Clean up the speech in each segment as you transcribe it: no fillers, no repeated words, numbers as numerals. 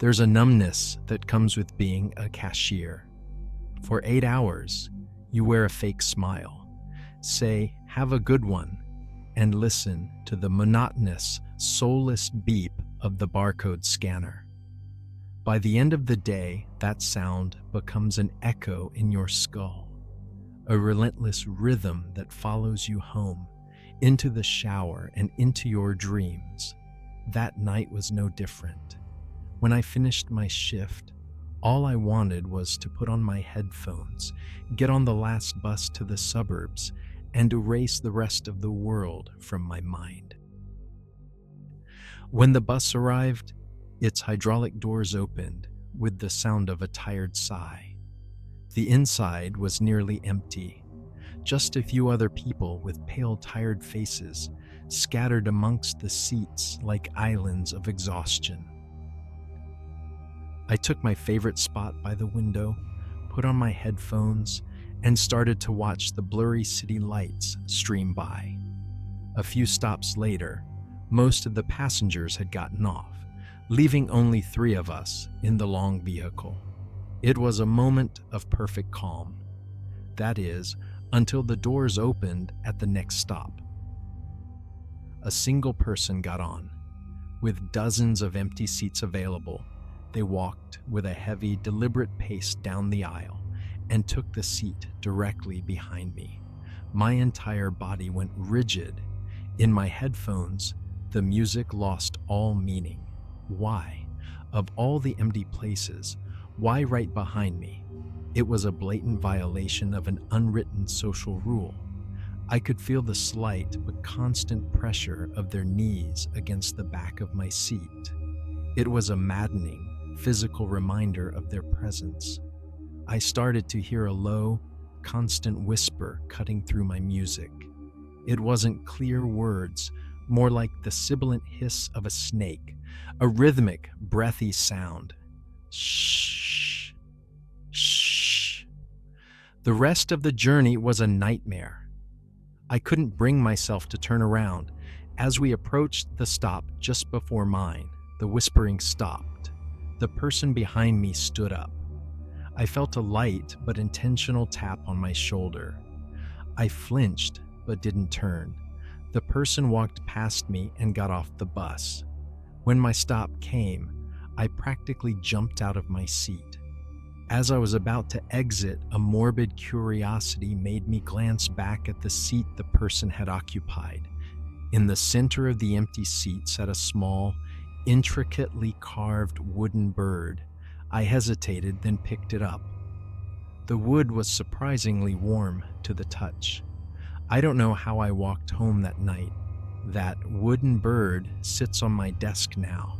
There's a numbness that comes with being a cashier. For 8 hours, you wear a fake smile, say, "Have a good one," and listen to the monotonous, soulless beep of the barcode scanner. By the end of the day, that sound becomes an echo in your skull, a relentless rhythm that follows you home, into the shower and into your dreams. That night was no different. When I finished my shift, all I wanted was to put on my headphones, get on the last bus to the suburbs, and erase the rest of the world from my mind. When the bus arrived, its hydraulic doors opened with the sound of a tired sigh. The inside was nearly empty, just a few other people with pale, tired faces scattered amongst the seats like islands of exhaustion. I took my favorite spot by the window, put on my headphones, and started to watch the blurry city lights stream by. A few stops later, most of the passengers had gotten off, leaving only 3 of us in the long vehicle. It was a moment of perfect calm. That is, until the doors opened at the next stop. A single person got on. With dozens of empty seats available, they walked with a heavy, deliberate pace down the aisle and took the seat directly behind me. My entire body went rigid. In my headphones, the music lost all meaning. Why? Of all the empty places, why right behind me? It was a blatant violation of an unwritten social rule. I could feel the slight but constant pressure of their knees against the back of my seat. It was a maddening, physical reminder of their presence. I started to hear a low, constant whisper cutting through my music. It wasn't clear words, more like the sibilant hiss of a snake, a rhythmic, breathy sound. Shh, shh. The rest of the journey was a nightmare. I couldn't bring myself to turn around. As we approached the stop just before mine, the whispering stopped. The person behind me stood up. I felt a light but intentional tap on my shoulder. I flinched but didn't turn. The person walked past me and got off the bus. When my stop came, I practically jumped out of my seat. As I was about to exit, a morbid curiosity made me glance back at the seat the person had occupied. In the center of the empty seat sat a small, intricately carved wooden bird. I hesitated, then picked it up. The wood was surprisingly warm to the touch. I don't know how I walked home that night. That wooden bird sits on my desk now.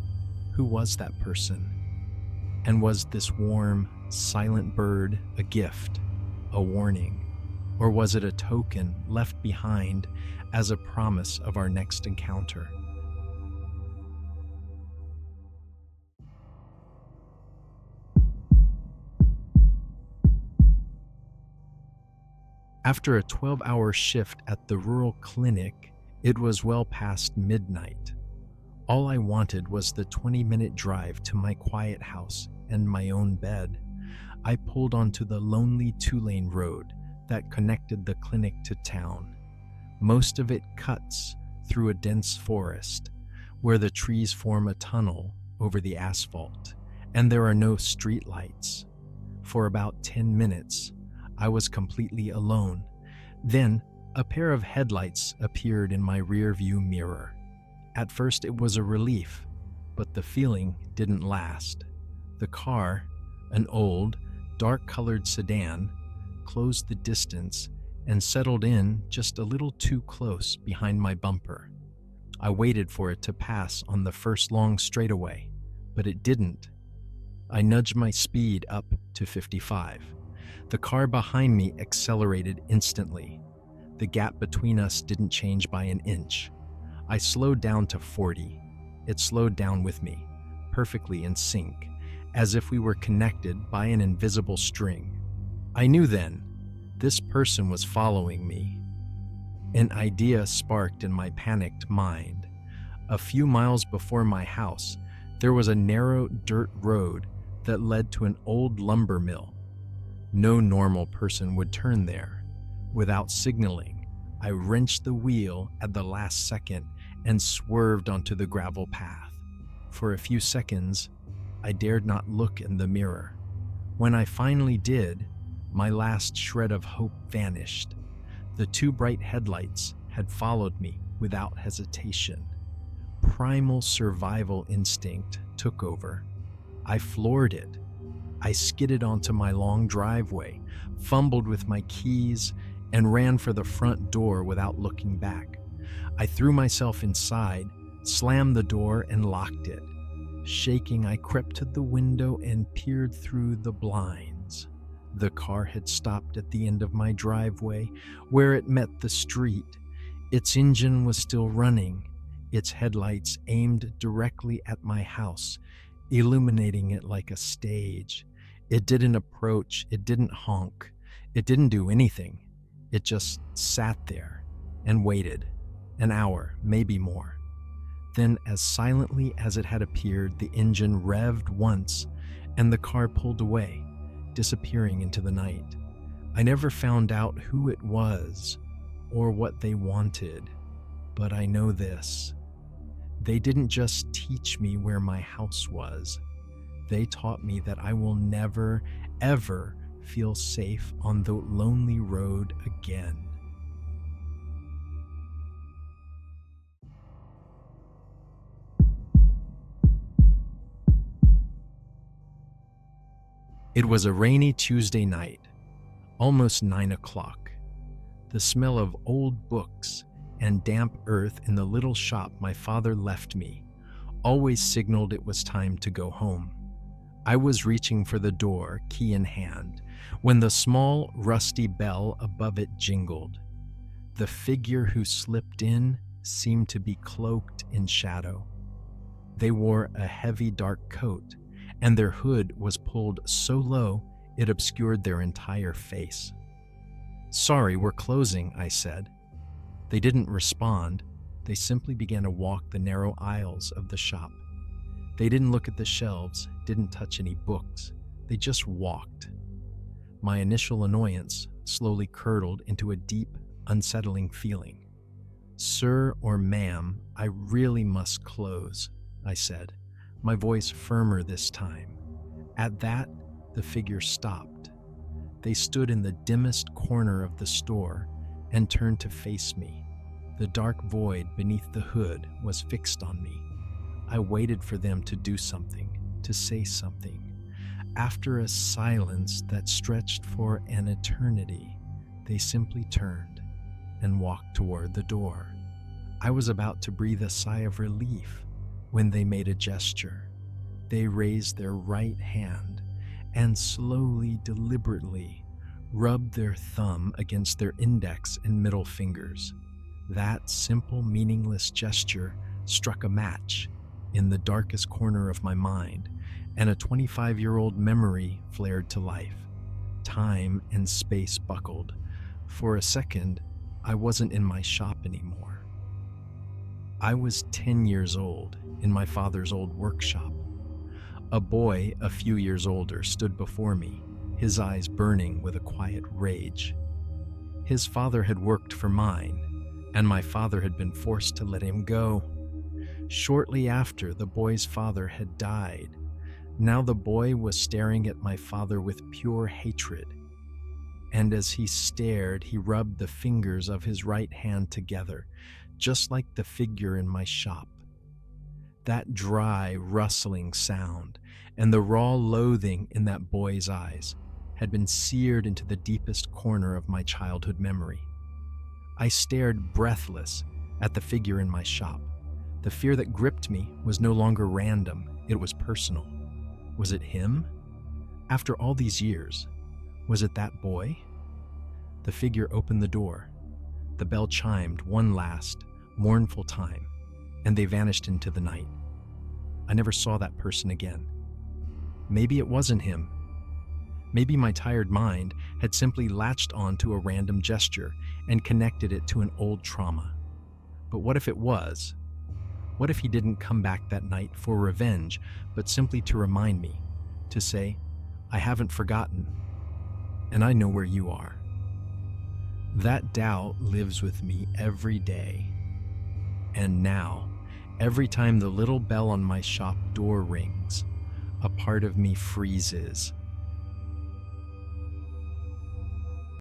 Who was that person? And was this warm, silent bird a gift, a warning? Or was it a token left behind as a promise of our next encounter? After a 12-hour shift at the rural clinic, it was well past midnight. All I wanted was the 20-minute drive to my quiet house and my own bed. I pulled onto the lonely 2-lane road that connected the clinic to town. Most of it cuts through a dense forest, where the trees form a tunnel over the asphalt, and there are no streetlights. For about 10 minutes, I was completely alone. Then, a pair of headlights appeared in my rear-view mirror. At first, it was a relief, but the feeling didn't last. The car, an old, dark-colored sedan, closed the distance and settled in just a little too close behind my bumper. I waited for it to pass on the first long straightaway, but it didn't. I nudged my speed up to 55. The car behind me accelerated instantly. The gap between us didn't change by an inch. I slowed down to 40. It slowed down with me, perfectly in sync, as if we were connected by an invisible string. I knew then, this person was following me. An idea sparked in my panicked mind. A few miles before my house, There was a narrow dirt road that led to an old lumber mill. No normal person would turn there. Without signaling, I wrenched the wheel at the last second and swerved onto the gravel path. For a few seconds, I dared not look in the mirror. When I finally did, my last shred of hope vanished. The two bright headlights had followed me without hesitation. Primal survival instinct took over. I floored it. I skidded onto my long driveway, fumbled with my keys, and ran for the front door without looking back. I threw myself inside, slammed the door, and locked it. Shaking, I crept to the window and peered through the blinds. The car had stopped at the end of my driveway, where it met the street. Its engine was still running, its headlights aimed directly at my house, illuminating it like a stage. It didn't approach, it didn't honk, it didn't do anything. It just sat there and waited, an hour, maybe more. Then, as silently as it had appeared, the engine revved once and the car pulled away, disappearing into the night. I never found out who it was or what they wanted, but I know this. They didn't just teach me where my house was. They taught me that I will never, ever feel safe on the lonely road again. It was a rainy Tuesday night, almost 9 o'clock. The smell of old books and damp earth in the little shop my father left me always signaled it was time to go home. I was reaching for the door, key in hand, when the small, rusty bell above it jingled. The figure who slipped in seemed to be cloaked in shadow. They wore a heavy dark coat, and their hood was pulled so low it obscured their entire face. "Sorry, we're closing," I said. They didn't respond. They simply began to walk the narrow aisles of the shop. They didn't look at the shelves, didn't touch any books. They just walked. My initial annoyance slowly curdled into a deep, unsettling feeling. "Sir or ma'am, I really must close," I said, my voice firmer this time. At that, the figure stopped. They stood in the dimmest corner of the store and turned to face me. The dark void beneath the hood was fixed on me. I waited for them to do something, to say something. After a silence that stretched for an eternity, they simply turned and walked toward the door. I was about to breathe a sigh of relief when they made a gesture. They raised their right hand and slowly, deliberately rubbed their thumb against their index and middle fingers. That simple, meaningless gesture struck a match in the darkest corner of my mind, and a 25-year-old memory flared to life. Time and space buckled. For a second, I wasn't in my shop anymore. I was 10 years old in my father's old workshop. A boy a few years older stood before me, his eyes burning with a quiet rage. His father had worked for mine, and my father had been forced to let him go. Shortly after, the boy's father had died. Now the boy was staring at my father with pure hatred. And as he stared, he rubbed the fingers of his right hand together, just like the figure in my shop. That dry, rustling sound and the raw loathing in that boy's eyes had been seared into the deepest corner of my childhood memory. I stared breathless at the figure in my shop. The fear that gripped me was no longer random, it was personal. Was it him? After all these years, was it that boy? The figure opened the door. The bell chimed one last, mournful time, and they vanished into the night. I never saw that person again. Maybe it wasn't him. Maybe my tired mind had simply latched on to a random gesture and connected it to an old trauma. But what if it was? What if he didn't come back that night for revenge, but simply to remind me, to say, I haven't forgotten, and I know where you are. That doubt lives with me every day. And now, every time the little bell on my shop door rings, a part of me freezes